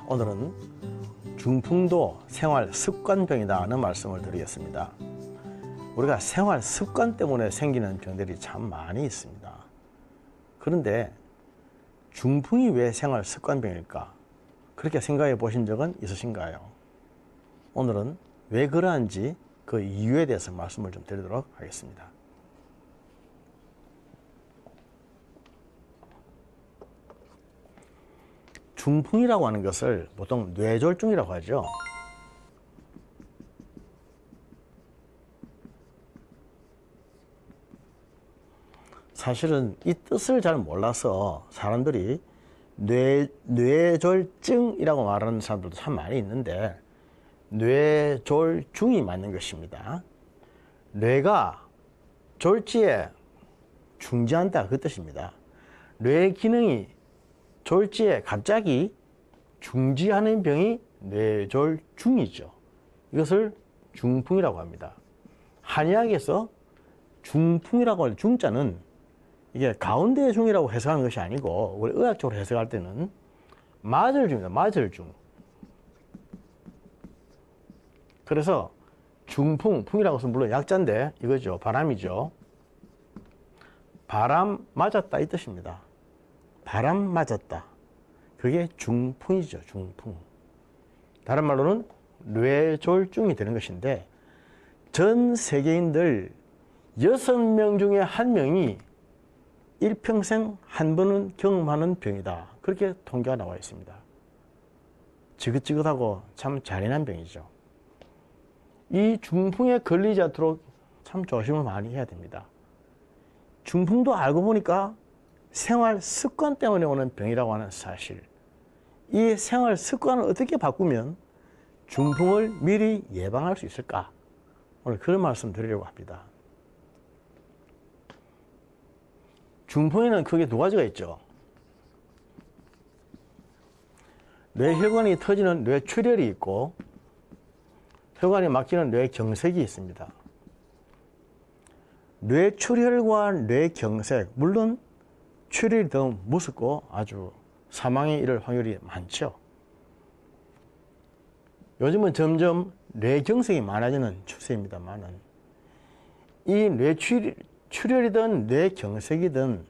오늘은 중풍도 생활 습관병이다는 말씀을 드리겠습니다. 우리가 생활 습관 때문에 생기는 병들이 참 많이 있습니다. 그런데 중풍이 왜 생활 습관병일까? 그렇게 생각해 보신 적은 있으신가요? 오늘은 왜 그러한지 그 이유에 대해서 말씀을 좀 드리도록 하겠습니다. 중풍이라고 하는 것을 보통 뇌졸중이라고 하죠. 사실은 이 뜻을 잘 몰라서 사람들이 뇌졸증이라고 말하는 사람들도 참 많이 있는데 뇌졸중이 맞는 것입니다. 뇌가 졸지에 중지한다 그 뜻입니다. 뇌 기능이 졸지에 갑자기 중지하는 병이 뇌졸중이죠. 이것을 중풍이라고 합니다. 한의학에서 중풍이라고 할 중자는 이게 가운데의 중이라고 해석하는 것이 아니고 우리 의학적으로 해석할 때는 마절중입니다. 마절중. 그래서 중풍, 풍이라고 해서 물론 약자인데 이거죠. 바람이죠. 바람 맞았다 이 뜻입니다. 바람 맞았다. 그게 중풍이죠. 중풍. 다른 말로는 뇌졸중이 되는 것인데 전 세계인들 6명 중에 1명이 일평생 한 번은 경험하는 병이다. 그렇게 통계가 나와 있습니다. 지긋지긋하고 참 잔인한 병이죠. 이 중풍에 걸리지 않도록 참 조심을 많이 해야 됩니다. 중풍도 알고 보니까 생활 습관 때문에 오는 병이라고 하는 사실. 이 생활 습관을 어떻게 바꾸면 중풍을 미리 예방할 수 있을까? 오늘 그런 말씀 드리려고 합니다. 중풍에는 크게 두 가지가 있죠. 뇌혈관이 터지는 뇌출혈이 있고 혈관이 막히는 뇌경색이 있습니다. 뇌출혈과 뇌경색, 물론 출혈이 더 무섭고 아주 사망에 이를 확률이 많죠. 요즘은 점점 뇌경색이 많아지는 추세입니다만은 이 뇌출혈이든 뇌경색이든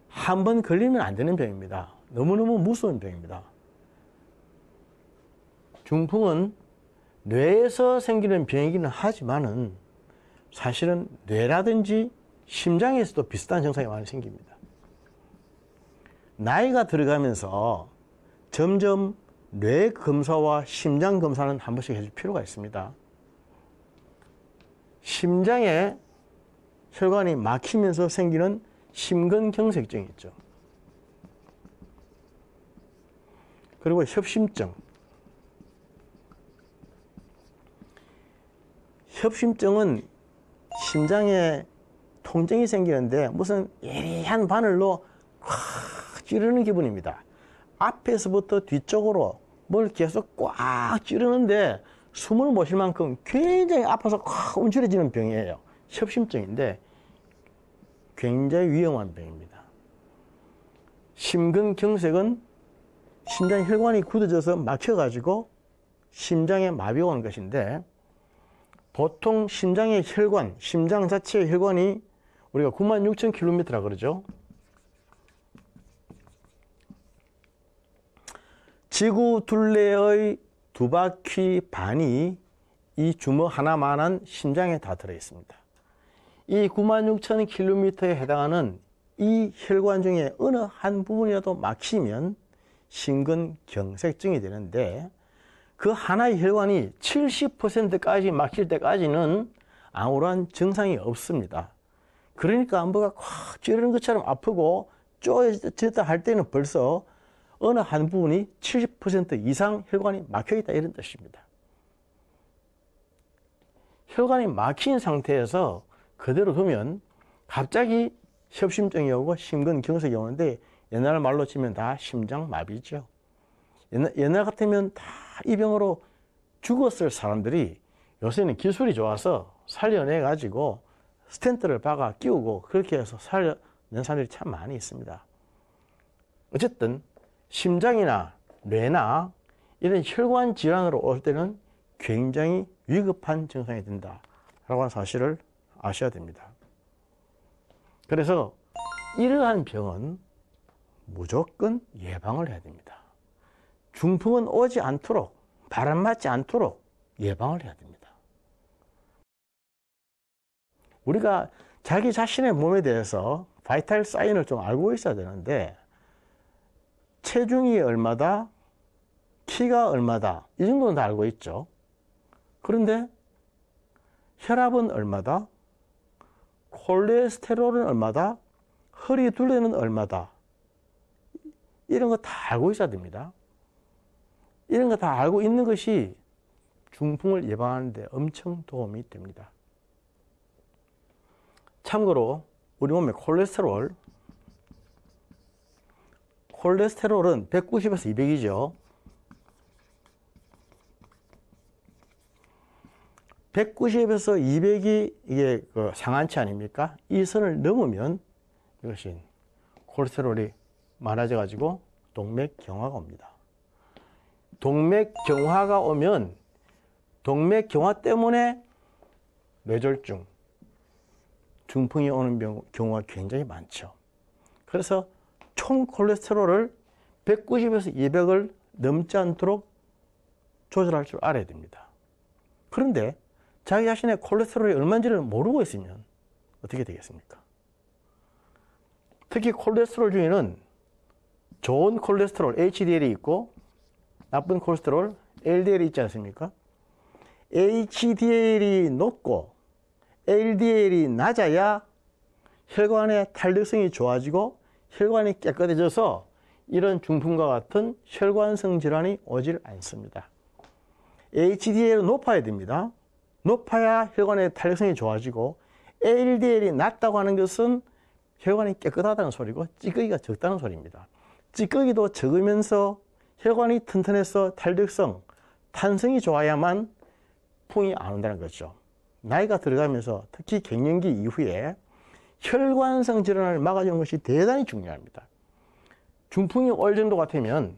한 번 걸리면 안 되는 병입니다. 너무너무 무서운 병입니다. 중풍은 뇌에서 생기는 병이기는 하지만은 사실은 뇌라든지 심장에서도 비슷한 증상이 많이 생깁니다. 나이가 들어가면서 점점 뇌 검사와 심장 검사는 한 번씩 해줄 필요가 있습니다. 심장에 혈관이 막히면서 생기는 심근경색증이 있죠. 그리고 협심증. 협심증은 심장에 통증이 생기는데 무슨 예리한 바늘로 확 찌르는 기분입니다. 앞에서부터 뒤쪽으로 뭘 계속 꽉 찌르는데 숨을 못 쉴 만큼 굉장히 아파서 확 움츠러지는 병이에요. 협심증인데 굉장히 위험한 병입니다. 심근경색은 심장 혈관이 굳어져서 막혀가지고 심장에 마비가 오는 것인데 보통 심장의 혈관, 심장 자체의 혈관이 우리가 96,000km라 그러죠. 지구 둘레의 2바퀴 반이 이 주먹 하나만한 심장에 다 들어있습니다. 이 96,000km에 해당하는 이 혈관 중에 어느 한 부분이라도 막히면 심근경색증이 되는데 그 하나의 혈관이 70%까지 막힐 때까지는 아무런 증상이 없습니다. 그러니까 뭐가 확 찌르는 것처럼 아프고 쪼여졌다 할 때는 벌써 어느 한 부분이 70% 이상 혈관이 막혀 있다 이런 뜻입니다. 혈관이 막힌 상태에서 그대로 두면 갑자기 협심증이 오고 심근경색이 오는데 옛날 말로 치면 다 심장마비죠. 옛날 같으면 다 이 병으로 죽었을 사람들이 요새는 기술이 좋아서 살려내가지고 스텐트를 박아 끼우고 그렇게 해서 살려낸 사람들이 참 많이 있습니다. 어쨌든 심장이나 뇌나 이런 혈관 질환으로 올 때는 굉장히 위급한 증상이 된다라고 하는 사실을 아셔야 됩니다. 그래서 이러한 병은 무조건 예방을 해야 됩니다. 중풍은 오지 않도록, 바람 맞지 않도록 예방을 해야 됩니다. 우리가 자기 자신의 몸에 대해서 바이탈 사인을 좀 알고 있어야 되는데, 체중이 얼마다, 키가 얼마다, 이 정도는 다 알고 있죠. 그런데 혈압은 얼마다, 콜레스테롤은 얼마다, 허리 둘레는 얼마다, 이런 거 다 알고 있어야 됩니다. 이런 거 다 알고 있는 것이 중풍을 예방하는 데 엄청 도움이 됩니다. 참고로 우리 몸의 콜레스테롤은 190에서 200이죠. 190에서 200이 이게 그 상한치 아닙니까? 이 선을 넘으면 이것이 콜레스테롤이 많아져 가지고 동맥경화가 옵니다. 동맥경화가 오면 동맥경화 때문에 뇌졸중, 중풍이 오는 경우가 굉장히 많죠. 그래서 총 콜레스테롤을 190에서 200을 넘지 않도록 조절할 줄 알아야 됩니다. 그런데 자기 자신의 콜레스테롤이 얼마인지를 모르고 있으면 어떻게 되겠습니까? 특히 콜레스테롤 중에는 좋은 콜레스테롤 HDL이 있고 나쁜 콜레스테롤 LDL이 있지 않습니까? HDL이 높고 LDL이 낮아야 혈관의 탄력성이 좋아지고 혈관이 깨끗해져서 이런 중풍과 같은 혈관성 질환이 오질 않습니다. HDL은 높아야 됩니다. 높아야 혈관의 탄력성이 좋아지고, LDL이 낮다고 하는 것은 혈관이 깨끗하다는 소리고 찌꺼기가 적다는 소리입니다. 찌꺼기도 적으면서 혈관이 튼튼해서 탄력성, 탄성이 좋아야만 풍이 안 온다는 거죠. 나이가 들어가면서 특히 갱년기 이후에 혈관성 질환을 막아주는 것이 대단히 중요합니다. 중풍이 올 정도 같으면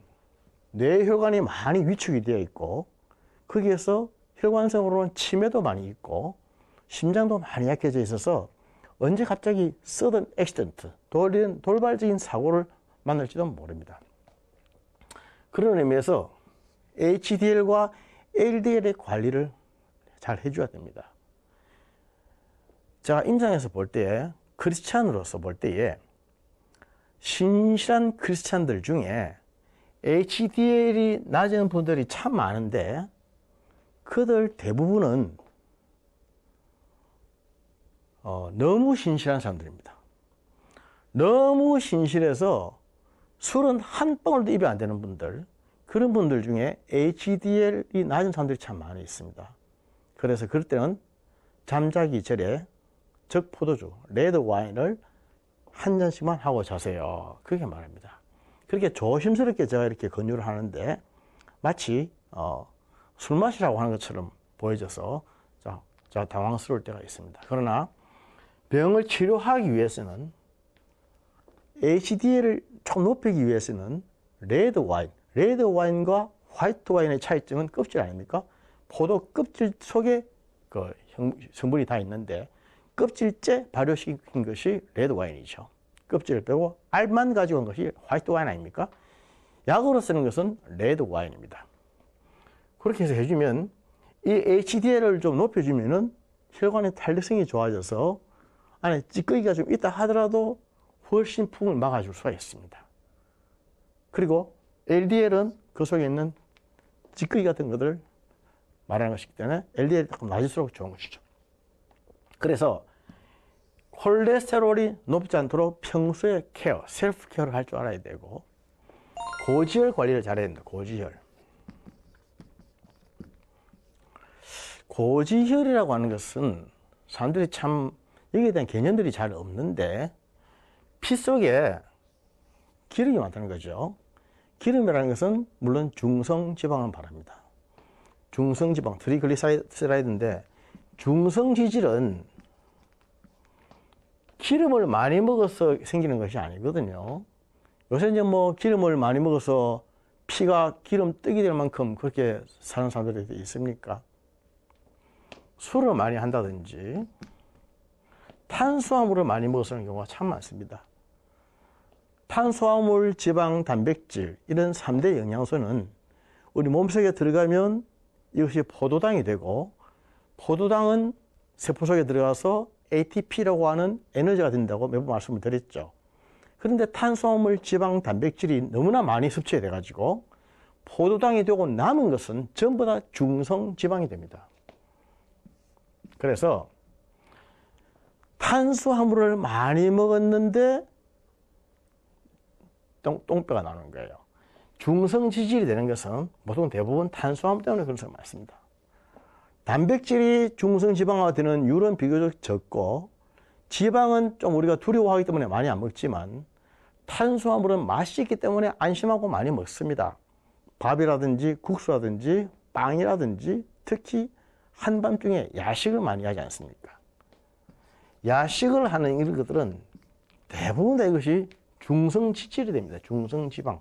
뇌혈관이 많이 위축이 되어 있고, 거기에서 혈관성으로는 치매도 많이 있고 심장도 많이 약해져 있어서 언제 갑자기 sudden accident, 돌발적인 사고를 만날지도 모릅니다. 그런 의미에서 HDL과 LDL의 관리를 잘 해줘야 됩니다. 제가 임상에서 볼 때, 크리스찬으로서 볼 때에 신실한 크리스찬들 중에 HDL이 낮은 분들이 참 많은데, 그들 대부분은 너무 신실한 사람들입니다. 너무 신실해서 술은 한 방울도 입에 안 되는 분들, 그런 분들 중에 HDL이 낮은 사람들이 참 많이 있습니다. 그래서 그럴 때는 잠자기 전에 적포도주, 레드 와인을 한 잔씩만 하고 자세요. 그렇게 말합니다. 그렇게 조심스럽게 제가 이렇게 권유를 하는데 마치 술 마시라고 하는 것처럼 보여져서 자 당황스러울 때가 있습니다. 그러나 병을 치료하기 위해서는 HDL을 좀 높이기 위해서는 레드 와인과 화이트 와인의 차이점은 껍질 아닙니까? 포도 껍질 속에 그 성분이 다 있는데 껍질째 발효시킨 것이 레드 와인이죠. 껍질을 빼고 알만 가지고 온 것이 화이트 와인 아닙니까? 약으로 쓰는 것은 레드 와인입니다. 그렇게 해서 해주면 이 HDL을 좀 높여주면은 혈관의 탄력성이 좋아져서 안에 찌꺼기가 좀 있다 하더라도 훨씬 풍을 막아줄 수가 있습니다. 그리고 LDL은 그 속에 있는 찌꺼기 같은 것들 말하는 것이기 때문에 LDL이 조금 낮을수록 좋은 것이죠. 그래서 콜레스테롤이 높지 않도록 평소에 케어, 셀프 케어를 할 줄 알아야 되고, 고지혈 관리를 잘해야 됩니다. 고지혈이라고 하는 것은 사람들이 참 여기에 대한 개념들이 잘 없는데, 피 속에 기름이 많다는 거죠. 기름이라는 것은 물론 중성지방을 말합니다. 중성지방, 트리글리세라이드인데, 중성지질은 기름을 많이 먹어서 생기는 것이 아니거든요. 요새 이제 뭐 기름을 많이 먹어서 피가 기름 뜨게 될 만큼 그렇게 사는 사람들이 있습니까? 술을 많이 한다든지 탄수화물을 많이 먹는 경우가 참 많습니다. 탄수화물, 지방, 단백질 이런 3대 영양소는 우리 몸속에 들어가면 이것이 포도당이 되고, 포도당은 세포 속에 들어가서 ATP라고 하는 에너지가 된다고 몇 번 말씀을 드렸죠. 그런데 탄수화물, 지방, 단백질이 너무나 많이 섭취돼 가지고 포도당이 되고 남은 것은 전부 다 중성지방이 됩니다. 그래서 탄수화물을 많이 먹었는데 똥배가 나오는 거예요. 중성지질이 되는 것은 보통 대부분 탄수화물 때문에 그런 사람이 많습니다. 단백질이 중성지방화가 되는 율은 비교적 적고, 지방은 좀 우리가 두려워하기 때문에 많이 안 먹지만, 탄수화물은 맛이 있기 때문에 안심하고 많이 먹습니다. 밥이라든지 국수라든지 빵이라든지, 특히 한밤중에 야식을 많이 하지 않습니까? 야식을 하는 이런 것들은 대부분 다 이것이 중성지질이 됩니다. 중성지방.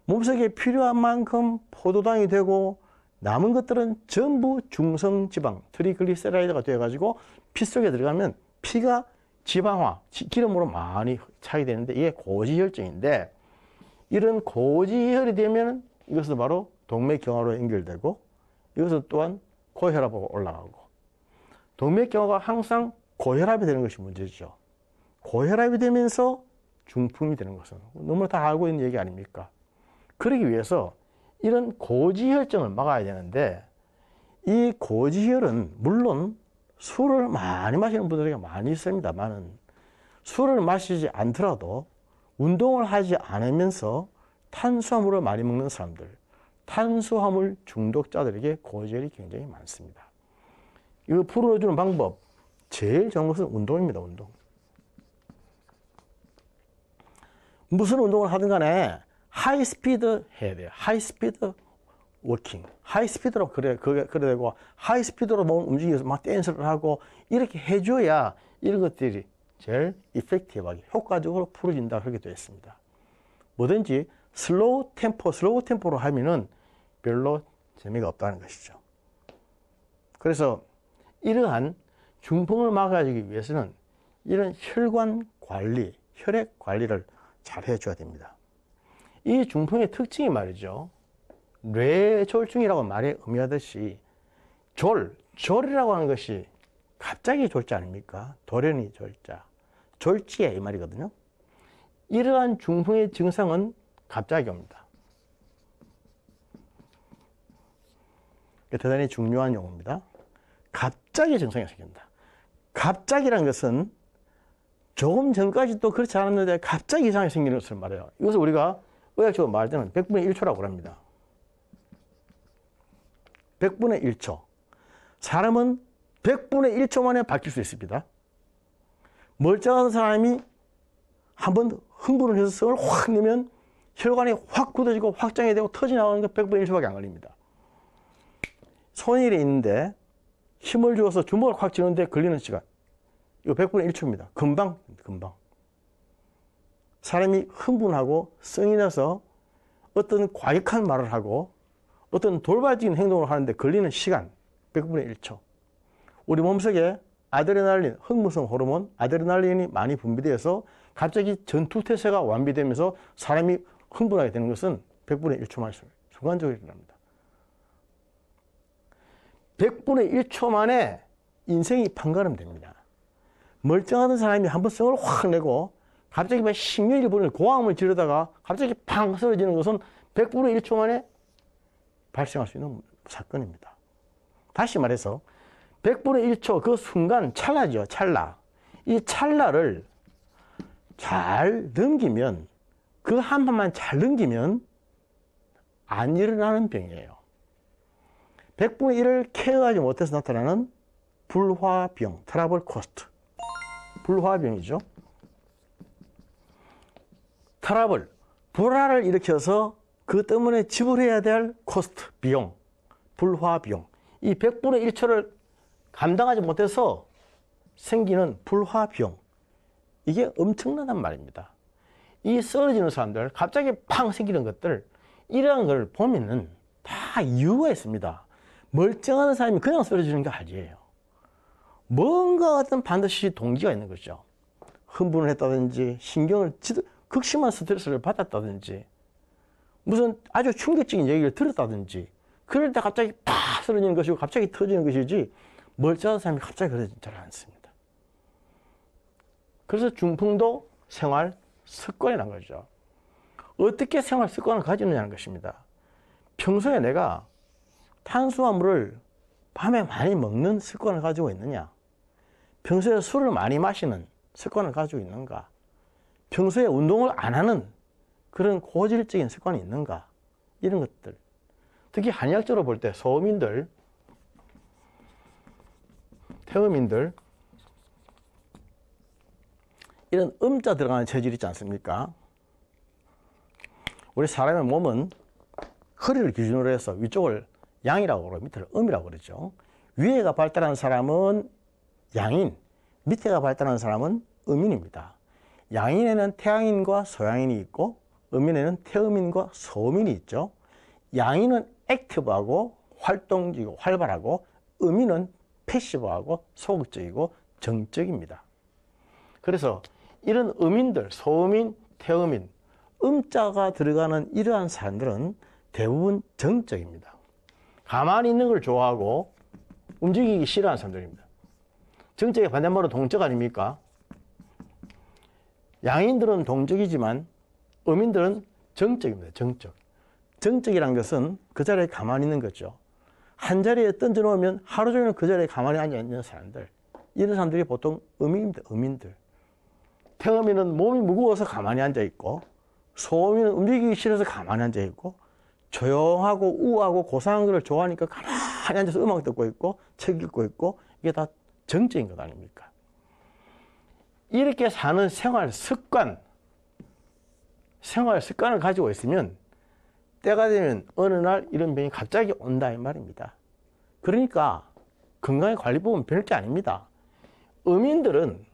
몸속에 필요한 만큼 포도당이 되고, 남은 것들은 전부 중성지방, 트리글리세라이드가 되어가지고 피 속에 들어가면 피가 지방화, 기름으로 많이 차게 되는데, 이게 고지혈증인데, 이런 고지혈이 되면 이것은 바로 동맥경화로 연결되고, 이것은 또한 고혈압으로 올라가고, 동맥경화가 항상 고혈압이 되는 것이 문제죠. 고혈압이 되면서 중풍이 되는 것은 너무나 다 알고 있는 얘기 아닙니까? 그러기 위해서 이런 고지혈증을 막아야 되는데, 이 고지혈은 물론 술을 많이 마시는 분들이 많이 있습니다만, 술을 마시지 않더라도 운동을 하지 않으면서 탄수화물을 많이 먹는 사람들, 탄수화물 중독자들에게 고지혈이 굉장히 많습니다. 이거 풀어주는 방법, 제일 좋은 것은 운동입니다. 운동. 무슨 운동을 하든 간에 하이스피드 해야 돼요. 하이스피드 워킹. 하이스피드로 그래 되고, 하이스피드로 몸을 움직여서 막 댄스를 하고, 이렇게 해줘야 이런 것들이 제일 이펙티브하게, 효과적으로 풀어진다. 그렇게 되어 있습니다. 뭐든지 슬로우 템포로 하면은 별로 재미가 없다는 것이죠. 그래서 이러한 중풍을 막아주기 위해서는 이런 혈관 관리, 혈액 관리를 잘 해줘야 됩니다. 이 중풍의 특징이 말이죠. 뇌졸중이라고 말에 의미하듯이 졸이라고 하는 것이 갑자기 졸자 아닙니까? 돌연히 졸자. 졸지에 이 말이거든요. 이러한 중풍의 증상은 갑자기 옵니다. 대단히 중요한 용어입니다. 갑자기 증상이 생긴다. 갑자기라는 것은 조금 전까지도 그렇지 않았는데 갑자기 이상이 생기는 것을 말해요. 이것을 우리가 의학적으로 말할 때는 100분의 1초라고 합니다. 100분의 1초. 사람은 100분의 1초 만에 바뀔 수 있습니다. 멀쩡한 사람이 한번 흥분을 해서 성을 확 내면 혈관이 확 굳어지고 확장이 되고 터져나오는 게 100분의 1초밖에 안 걸립니다. 손일이 있는데 힘을 주어서 주먹을 확 쥐는데 걸리는 시간, 이거 100분의 1초입니다. 금방. 사람이 흥분하고 성이 나서 어떤 과격한 말을 하고 어떤 돌발적인 행동을 하는데 걸리는 시간, 100분의 1초. 우리 몸속에 아드레날린, 흥분성 호르몬, 아드레날린이 많이 분비되어서 갑자기 전투태세가 완비되면서 사람이 흥분하게 되는 것은 100분의 1초만 순간적으로 일어납니다. 100분의 1초 만에 인생이 판가름됩니다. 멀쩡하던 사람이 한번 성을 확 내고 갑자기 막 심혈을 부리는 고함을 지르다가 갑자기 팡 쓰러지는 것은 100분의 1초 만에 발생할 수 있는 사건입니다. 다시 말해서 100분의 1초 그 순간 찰나죠. 찰나. 이 찰나를 잘 넘기면, 그 한 번만 잘 넘기면 안 일어나는 병이에요. 100분의 1을 케어하지 못해서 나타나는 불화병, 트러블 코스트. 불화병이죠. 트러블, 불화를 일으켜서 그 때문에 지불해야 될 코스트, 비용, 불화비용. 이 100분의 1초를 감당하지 못해서 생기는 불화비용. 이게 엄청나단 말입니다. 이 쓰러지는 사람들, 갑자기 팡 생기는 것들, 이러한 걸 보면은 다 이유가 있습니다. 멀쩡한 사람이 그냥 쓰러지는 게 아니에요. 뭔가 같은 반드시 동기가 있는 거죠. 흥분을 했다든지, 극심한 스트레스를 받았다든지, 무슨 아주 충격적인 얘기를 들었다든지, 그럴 때 갑자기 팍 쓰러지는 것이고 갑자기 터지는 것이지, 멀쩡한 사람이 갑자기 그러지 잘 않습니다. 그래서 중풍도 생활 습관이라는 거죠. 어떻게 생활 습관을 가지느냐는 것입니다. 평소에 내가 탄수화물을 밤에 많이 먹는 습관을 가지고 있느냐? 평소에 술을 많이 마시는 습관을 가지고 있는가? 평소에 운동을 안 하는 그런 고질적인 습관이 있는가? 이런 것들. 특히 한의학적으로 볼 때 소음인들, 태음인들, 이런 음자 들어가는 체질 있지 않습니까? 우리 사람의 몸은 허리를 기준으로 해서 위쪽을 양이라고 그러고 밑을 음이라고 그러죠. 위에가 발달한 사람은 양인, 밑에가 발달한 사람은 음인입니다. 양인에는 태양인과 소양인이 있고 음인에는 태음인과 소음인이 있죠. 양인은 액티브하고 활동적이고 활발하고 음인은 패시브하고 소극적이고 정적입니다. 그래서 이런 음인들, 소음인, 태음인, 음자가 들어가는 이러한 사람들은 대부분 정적입니다. 가만히 있는 걸 좋아하고 움직이기 싫어하는 사람들입니다. 정적의 반대말로 동적 아닙니까? 양인들은 동적이지만 음인들은 정적입니다. 정적. 정적이란 것은 그 자리에 가만히 있는 거죠. 한 자리에 던져놓으면 하루 종일 그 자리에 가만히 앉아있는 사람들, 이런 사람들이 보통 음인입니다. 음인들. 태음인은 몸이 무거워서 가만히 앉아있고, 소음인은 움직이기 싫어서 가만히 앉아있고, 조용하고 우아하고 고상한 것을 좋아하니까 가만히 앉아서 음악 듣고 있고 책 읽고 있고, 이게 다 정적인 것 아닙니까? 이렇게 사는 생활 습관을 가지고 있으면 때가 되면 어느 날 이런 병이 갑자기 온다 이 말입니다. 그러니까 건강의 관리법은 별게 아닙니다. 음인들은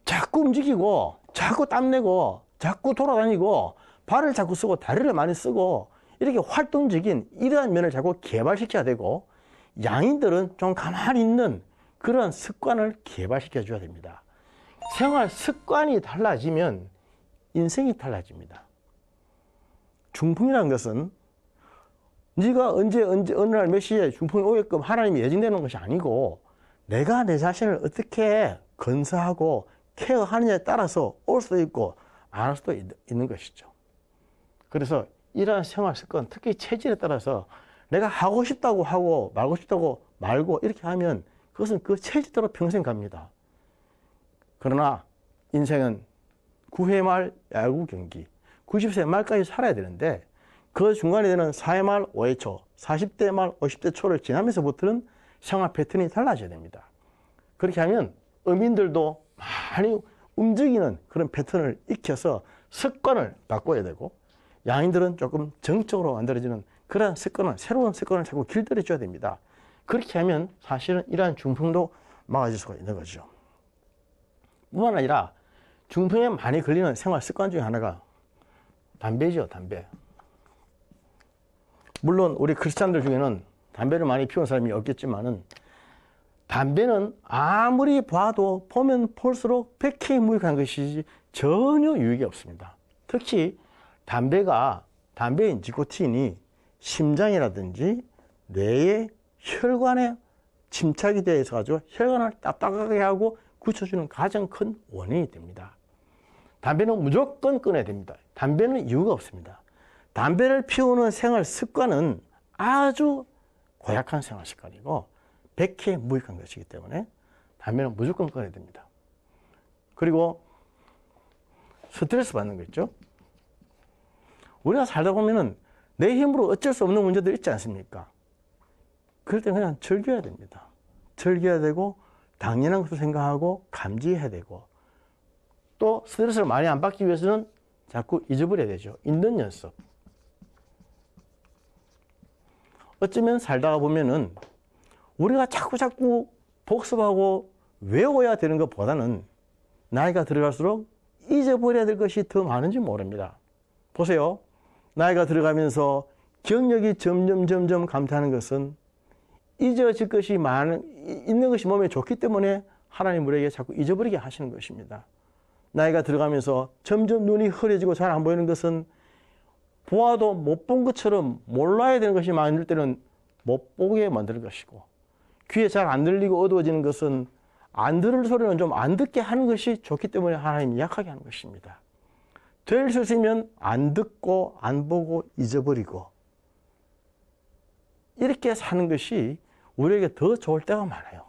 자꾸 움직이고 자꾸 땀내고 자꾸 돌아다니고 발을 자꾸 쓰고 다리를 많이 쓰고 이렇게 활동적인 이러한 면을 자꾸 개발시켜야 되고, 양인들은 좀 가만히 있는 그런 습관을 개발시켜 줘야 됩니다. 생활 습관이 달라지면 인생이 달라집니다. 중풍이라는 것은 네가 언제 어느 날 몇 시에 중풍이 오게끔 하나님이 예정되는 것이 아니고, 내가 내 자신을 어떻게 건사하고 케어하느냐에 따라서 올 수도 있고 안 올 수도 있는 것이죠. 그래서 이러한 생활 습관, 특히 체질에 따라서 내가 하고 싶다고 하고 말고 싶다고 말고 이렇게 하면 그것은 그 체질대로 평생 갑니다. 그러나 인생은 9회 말 야구 경기, 90세 말까지 살아야 되는데 그 중간에 되는 4회 말 5회 초, 40대 말 50대 초를 지나면서부터는 생활 패턴이 달라져야 됩니다. 그렇게 하면 음인들도 많이 움직이는 그런 패턴을 익혀서 습관을 바꿔야 되고, 양인들은 조금 정적으로 만들어지는 그런 습관을, 새로운 습관을 자꾸 길들여 줘야 됩니다. 그렇게 하면 사실은 이러한 중풍도 막아줄 수가 있는 거죠. 뿐만 아니라 중풍에 많이 걸리는 생활 습관 중에 하나가 담배죠, 담배. 물론 우리 크리스찬들 중에는 담배를 많이 피우는 사람이 없겠지만은, 담배는 아무리 봐도 보면 볼수록 백해 무익한 것이지 전혀 유익이 없습니다. 특히 담배의 니코틴이 심장이라든지 뇌의 혈관에 침착이 되어 있어가지고 혈관을 딱딱하게 하고 굳혀주는 가장 큰 원인이 됩니다. 담배는 무조건 끊어야 됩니다. 담배는 이유가 없습니다. 담배를 피우는 생활 습관은 아주 고약한 생활 습관이고 백해 무익한 것이기 때문에 담배는 무조건 끊어야 됩니다. 그리고 스트레스 받는 거 있죠. 우리가 살다 보면은 내 힘으로 어쩔 수 없는 문제들 있지 않습니까? 그럴 때 그냥 즐겨야 됩니다. 즐겨야 되고 당연한 것을 생각하고 감지해야 되고, 또 스트레스를 많이 안 받기 위해서는 자꾸 잊어버려야 되죠. 잊는 연습. 어쩌면 살다가 보면은 우리가 자꾸 복습하고 외워야 되는 것보다는 나이가 들어갈수록 잊어버려야 될 것이 더 많은지 모릅니다. 보세요. 나이가 들어가면서 기억력이 점점 감퇴하는 것은 잊어질 것이 있는 것이 몸에 좋기 때문에 하나님 우리에게 자꾸 잊어버리게 하시는 것입니다. 나이가 들어가면서 점점 눈이 흐려지고 잘 안 보이는 것은 보아도 못 본 것처럼 몰라야 되는 것이 많을 때는 못 보게 만드는 것이고, 귀에 잘 안 들리고 어두워지는 것은 안 들을 소리는 좀 안 듣게 하는 것이 좋기 때문에 하나님이 약하게 하는 것입니다. 될 수 있으면 안 듣고 안 보고 잊어버리고 이렇게 사는 것이 우리에게 더 좋을 때가 많아요.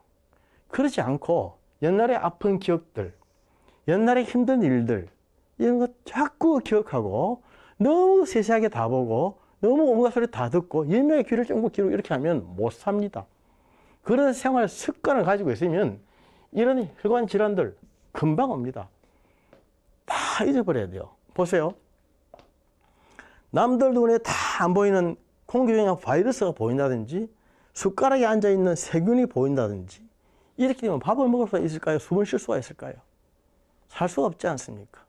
그렇지 않고 옛날에 아픈 기억들, 옛날에 힘든 일들 이런 거 자꾸 기억하고 너무 세세하게 다 보고 너무 온갖 소리 다 듣고 예명의 귀를 쫑긋 기르고 이렇게 하면 못 삽니다. 그런 생활 습관을 가지고 있으면 이런 혈관 질환들 금방 옵니다. 다 잊어버려야 돼요. 보세요. 남들 눈에 다 안 보이는 공기종양 바이러스가 보인다든지 숟가락에 앉아있는 세균이 보인다든지 이렇게 되면 밥을 먹을 수가 있을까요? 숨을 쉴 수가 있을까요? 살 수가 없지 않습니까?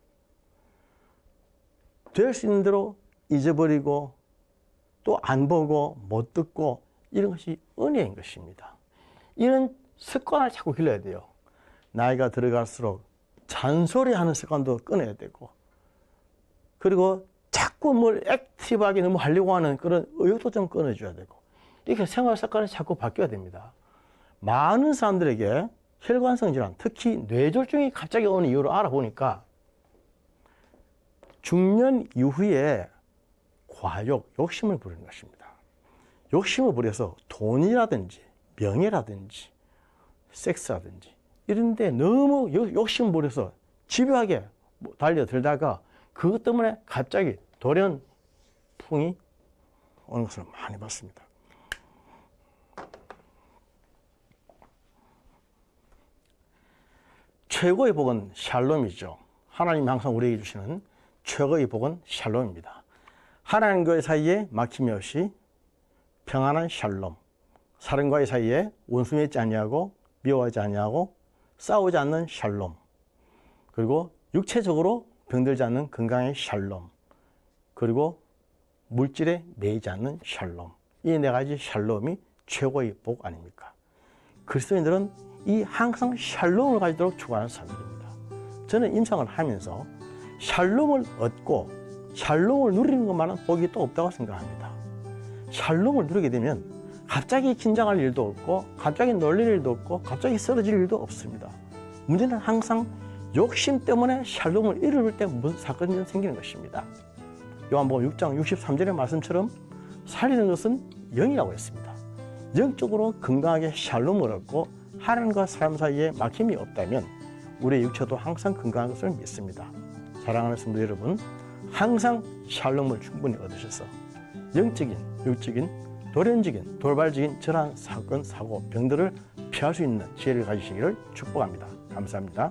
될 수 있는 대로 잊어버리고 또 안 보고 못 듣고 이런 것이 은혜인 것입니다. 이런 습관을 자꾸 길러야 돼요. 나이가 들어갈수록 잔소리하는 습관도 끊어야 되고, 그리고 자꾸 뭘 액티브하게 너무 하려고 하는 그런 의욕도 좀 끊어줘야 되고, 이렇게 생활 습관이 자꾸 바뀌어야 됩니다. 많은 사람들에게 혈관성 질환, 특히 뇌졸중이 갑자기 오는 이유를 알아보니까 중년 이후에 과욕, 욕심을 부리는 것입니다. 욕심을 부려서 돈이라든지 명예라든지 섹스라든지 이런 데 너무 욕심을 부려서 집요하게 달려들다가 그것 때문에 갑자기 돌연풍이 오는 것을 많이 봤습니다. 최고의 복은 샬롬이죠. 하나님이 항상 우리에게 주시는 최고의 복은 샬롬입니다. 하나님과의 사이에 막힘이 없이 평안한 샬롬, 사람과의 사이에 원수 맺지 아니하고 미워하지 아니하고 싸우지 않는 샬롬, 그리고 육체적으로 병들지 않는 건강의 샬롬, 그리고 물질에 매이지 않는 샬롬. 이 네 가지 샬롬이 최고의 복 아닙니까? 그리스도인들은 이 항상 샬롬을 가지도록 추구하는 사람들입니다. 저는 임상을 하면서 샬롬을 얻고 샬롬을 누리는 것만은 복이 또 없다고 생각합니다. 샬롬을 누리게 되면 갑자기 긴장할 일도 없고 갑자기 놀릴 일도 없고 갑자기 쓰러질 일도 없습니다. 문제는 항상 욕심 때문에 샬롬을 잃을 때 무슨 사건이 생기는 것입니다. 요한복음 6장 63절의 말씀처럼 살리는 것은 영이라고 했습니다. 영적으로 건강하게 샬롬을 얻고 하나님과 사람 사이에 막힘이 없다면 우리의 육체도 항상 건강한 것을 믿습니다. 사랑하는 성도 여러분, 항상 샬롬을 충분히 얻으셔서 영적인, 육적인, 돌연적인, 돌발적인 저러한 사건, 사고, 병들을 피할 수 있는 지혜를 가지시기를 축복합니다. 감사합니다.